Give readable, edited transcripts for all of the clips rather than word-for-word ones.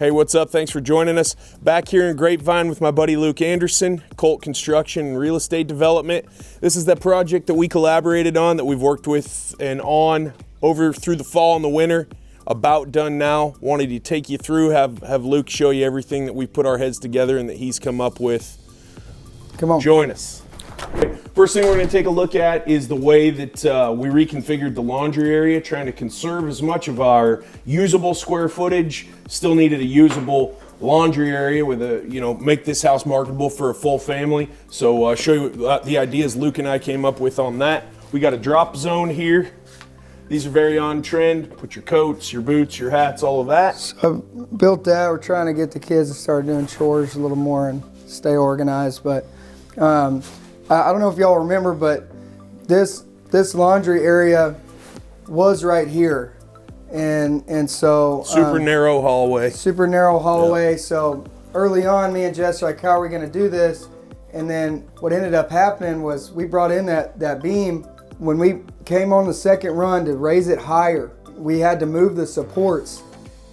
Hey, what's up? Thanks for joining us. Back here in Grapevine with my buddy Luke Anderson, Colt Construction and Real Estate Development. This is the project that we collaborated on, that we've worked with and on over through the fall and the winter. About done now. Wanted to take you through, have Luke show you everything that we put our heads together and that he's come up with. Come on. Join us. First thing we're going to take a look at is the way that we reconfigured the laundry area, trying to conserve as much of our usable square footage. Still needed a usable laundry area with make this house marketable for a full family. So I'll show you the ideas Luke and I came up with on that. We got a drop zone here. These are very on trend. Put your coats, your boots, your hats, all of that. So I've built that. We're trying to get the kids to start doing chores a little more and stay organized. But I don't know if y'all remember, but this laundry area was right here. And so super narrow hallway. Super narrow hallway. Yeah. So early on, me and Jess were like, how are we gonna do this? And then what ended up happening was we brought in that beam. When we came on the second run to raise it higher, we had to move the supports.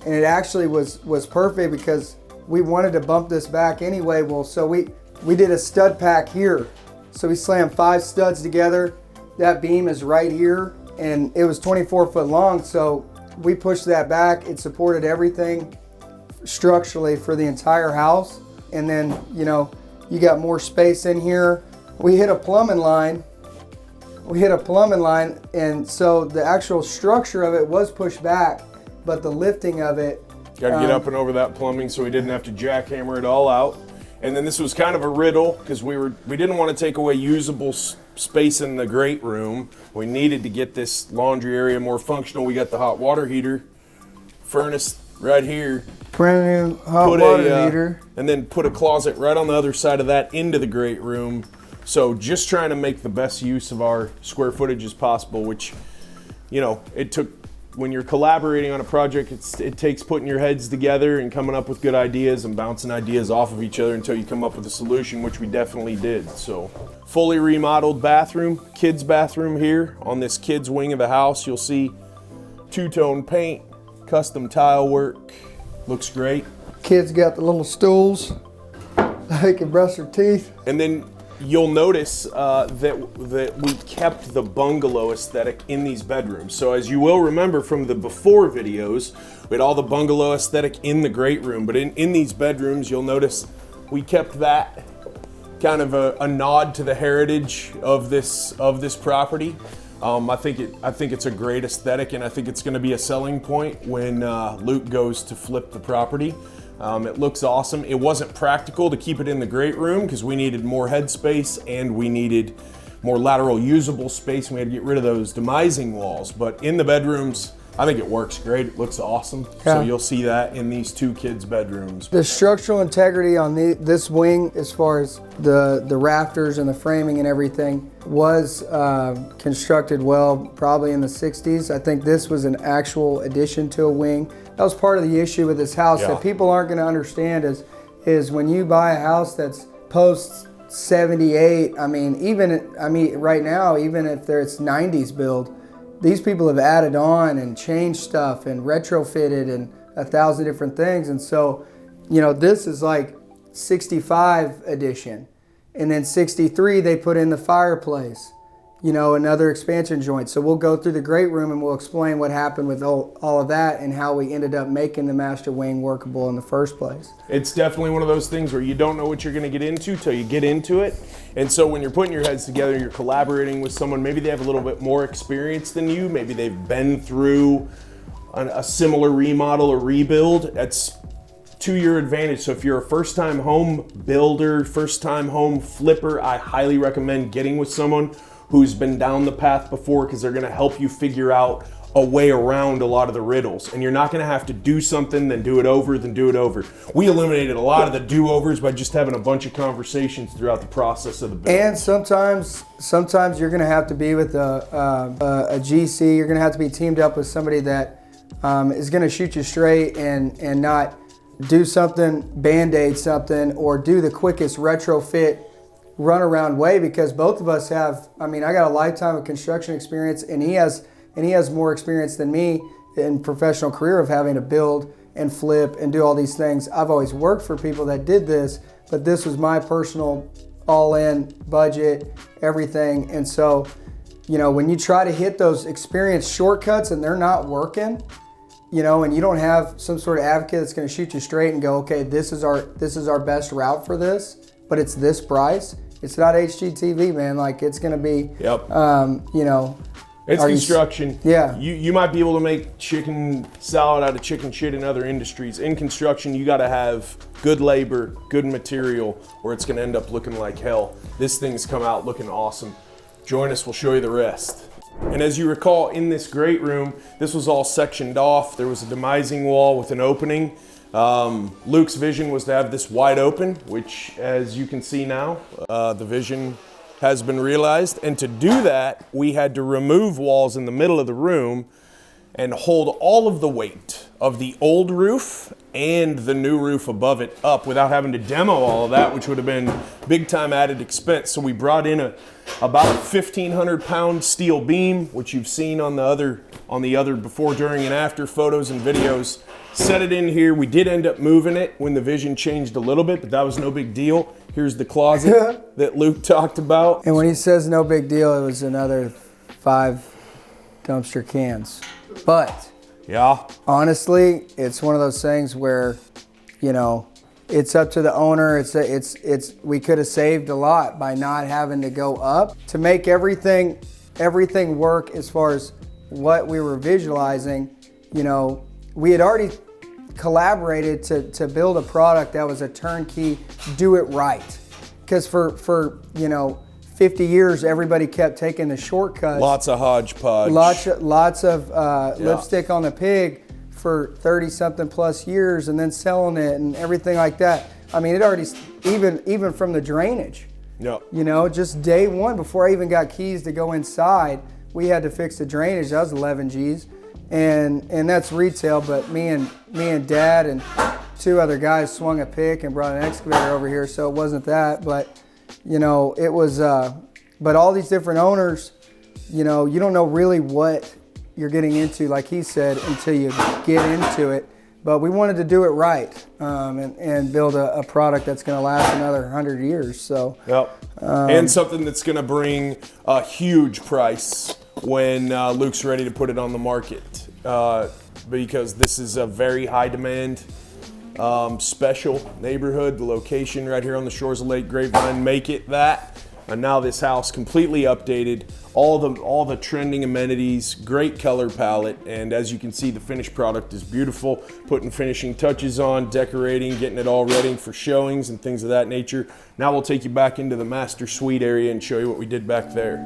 And it actually was perfect because we wanted to bump this back anyway. Well, so we did a stud pack here. So we slammed 5 studs together. That beam is right here, and it was 24 foot long. So we pushed that back. It supported everything structurally for the entire house. And then, you got more space in here. We hit a plumbing line. And so the actual structure of it was pushed back, but the lifting of it. Got to get up and over that plumbing so we didn't have to jackhammer it all out. And then this was kind of a riddle because we didn't want to take away usable space in the great room. We needed to get this laundry area more functional. We got the hot water heater, furnace right here. Brand new hot water heater. And then put a closet right on the other side of that into the great room. So just trying to make the best use of our square footage as possible, which, it took. When you're collaborating on a project, it takes putting your heads together and coming up with good ideas and bouncing ideas off of each other until you come up with a solution, which we definitely did. So fully remodeled bathroom, kids bathroom here on this kids wing of the house. You'll see two-tone paint, custom tile work, looks great. Kids got the little stools, they can brush their teeth. And then you'll notice that we kept the bungalow aesthetic in these bedrooms. So as you will remember from the before videos, we had all the bungalow aesthetic in the great room, but in these bedrooms, you'll notice we kept that kind of a nod to the heritage of this property. I think it's a great aesthetic, and I think it's going to be a selling point when Luke goes to flip the property. It looks awesome. It wasn't practical to keep it in the great room because we needed more headspace and we needed more lateral usable space. And we had to get rid of those demising walls. But in the bedrooms, I think it works great. It looks awesome. Yeah. So you'll see that in these 2 kids' bedrooms. The structural integrity on this wing, as far as the rafters and the framing and everything, was constructed well, probably in the 60s. I think this was an actual addition to a wing. That was part of the issue with this house that people aren't going to understand is when you buy a house that's post 78. Right now, even if it's 90s build, these people have added on and changed stuff and retrofitted and 1,000 different things. And so, this is like 65 edition. And then 63, they put in the fireplace, another expansion joint. So we'll go through the great room and we'll explain what happened with all of that and how we ended up making the master wing workable in the first place. It's definitely one of those things where you don't know what you're going to get into till you get into it. And so when you're putting your heads together, you're collaborating with someone, maybe they have a little bit more experience than you, maybe they've been through a similar remodel or rebuild. That's to your advantage. So if you're a first-time home builder, first-time home flipper, I highly recommend getting with someone who's been down the path before, because they're going to help you figure out a way around a lot of the riddles. And you're not going to have to do something, then do it over, then do it over. We eliminated a lot of the do-overs by just having a bunch of conversations throughout the process of the build. And sometimes you're going to have to be with a GC. You're going to have to be teamed up with somebody that is going to shoot you straight and not do something, band-aid something, or do the quickest retrofit runaround way, because both of us have, I got a lifetime of construction experience, and he has more experience than me in professional career of having to build and flip and do all these things. I've always worked for people that did this, but this was my personal all-in budget, everything. And so, you know, when you try to hit those experience shortcuts and they're not working, you know, and you don't have some sort of advocate that's going to shoot you straight and go, okay, this is our best route for this, but it's this price. It's not HGTV, man. Like, it's going to be, you know. It's construction. Yeah. You might be able to make chicken salad out of chicken shit in other industries. In construction, you got to have good labor, good material, or it's going to end up looking like hell. This thing's come out looking awesome. Join us, we'll show you the rest. And as you recall, in this great room, this was all sectioned off. There was a demising wall with an opening. Luke's vision was to have this wide open, which, as you can see now, the vision has been realized. And to do that, we had to remove walls in the middle of the room and hold all of the weight of the old roof and the new roof above it up without having to demo all of that, which would have been big time added expense. So we brought in about 1,500 pound steel beam, which you've seen on the other before, during, and after photos and videos. Set it in here. We did end up moving it when the vision changed a little bit, but that was no big deal. Here's the closet that Luke talked about. And when he says no big deal, it was another 5 dumpster cans. But yeah, honestly, it's one of those things where, you know, it's up to the owner. It's we could have saved a lot by not having to go up to make everything work as far as what we were visualizing. You know, we had already collaborated to build a product that was a turnkey, do it right. Because for you know, 50 years, everybody kept taking the shortcuts. Lots of hodgepodge. Lots of lipstick on the pig for 30-something plus years, and then selling it and everything like that. I mean, it already, even from the drainage. Yeah. You know, just day one, before I even got keys to go inside, we had to fix the drainage. That was 11 G's. And that's retail, but me and Dad and 2 other guys swung a pick and brought an excavator over here, so it wasn't that. But, you know, it was, but all these different owners, you know, you don't know really what you're getting into, like he said, until you get into it. But we wanted to do it right, and build a product that's going to last another 100 years. So, yep. And something that's going to bring a huge price when Luke's ready to put it on the market, because this is a very high demand, special neighborhood. The location right here on the shores of Lake Grapevine make it that. And now this house completely updated, all the trending amenities, great color palette, and as you can see, the finished product is beautiful. Putting finishing touches on, decorating, getting it all ready for showings and things of that nature. Now we'll take you back into the master suite area and show you what we did back there.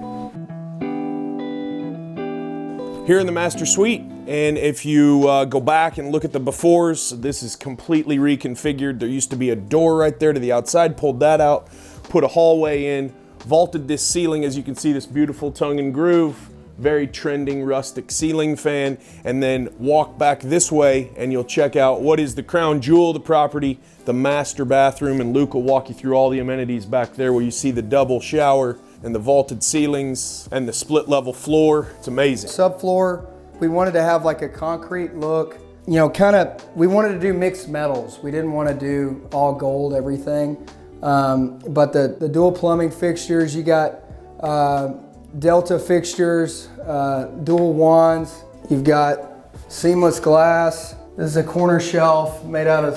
Here in the master suite, and if you go back and look at the befores, this is completely reconfigured. There used to be a door right there to the outside, pulled that out, put a hallway in, vaulted this ceiling. As you can see, this beautiful tongue and groove, very trending rustic ceiling fan, and then walk back this way and you'll check out what is the crown jewel of the property, the master bathroom, and Luke will walk you through all the amenities back there, where you see the double shower and the vaulted ceilings and the split level floor. It's amazing. Subfloor, we wanted to have like a concrete look. You know, we wanted to do mixed metals. We didn't want to do all gold, everything. But the dual plumbing fixtures, you got Delta fixtures, dual wands. You've got seamless glass. This is a corner shelf made out of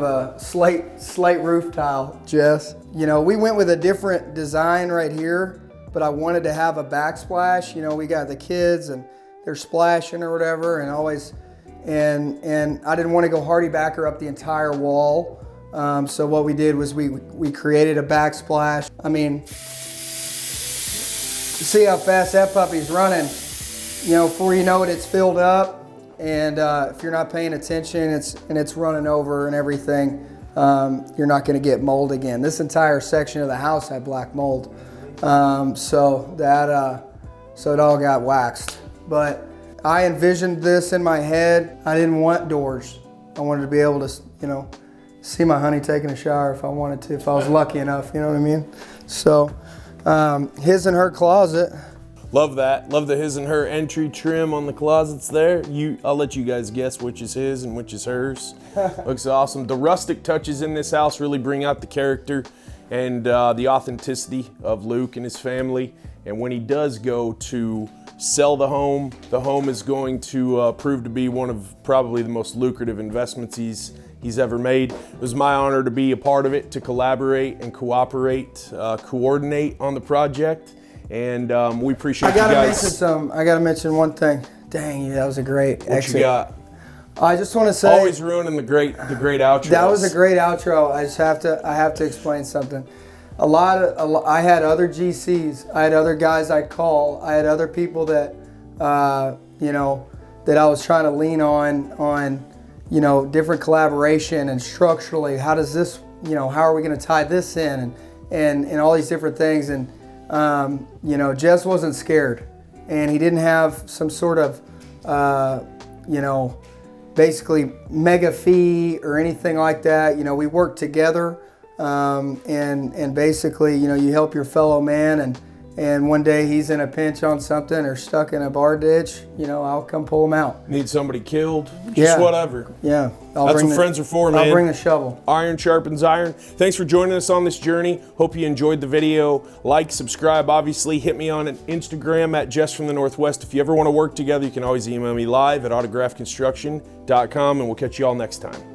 a slate roof tile, Jess. You know, we went with a different design right here, but I wanted to have a backsplash. You know, we got the kids and they're splashing or whatever, and I didn't want to go hardy backer up the entire wall. So what we did was we created a backsplash. I mean, see how fast that puppy's running. You know, before you know it, it's filled up. And if you're not paying attention, it's running over and everything, you're not going to get mold again. This entire section of the house had black mold, so it all got waxed. But I envisioned this in my head. I didn't want doors. I wanted to be able to, you know, see my honey taking a shower if I wanted to, if I was lucky enough. You know what I mean? So his and her closet. Love that. Love the his and her entry trim on the closets there. I'll let you guys guess which is his and which is hers. Looks awesome. The rustic touches in this house really bring out the character and the authenticity of Luke and his family. And when he does go to sell the home is going to prove to be one of probably the most lucrative investments he's ever made. It was my honor to be a part of it, to collaborate and cooperate, coordinate on the project. And we appreciate you guys. I gotta mention one thing. Dang, that was a great exit. What you got? I just want to say, always ruining the great outro. That was a great outro. I have to explain something. I had other GCs. I had other guys I'd call. I had other people that, you know, that I was trying to lean on, you know, different collaboration and structurally. How does this, you know, how are we going to tie this in and all these different things. And, you know, Jess wasn't scared, and he didn't have some sort of, you know, basically mega fee or anything like that. You know, we worked together. And basically, you know, you help your fellow man, and one day he's in a pinch on something or stuck in a bar ditch, you know, I'll come pull him out. Need somebody killed, just whatever. Yeah. That's what friends are for, man. I'll bring the shovel. Iron sharpens iron. Thanks for joining us on this journey. Hope you enjoyed the video. Like, subscribe, obviously. Hit me on Instagram at Jess from the Northwest. If you ever want to work together, you can always email me live at autographconstruction.com, and we'll catch you all next time.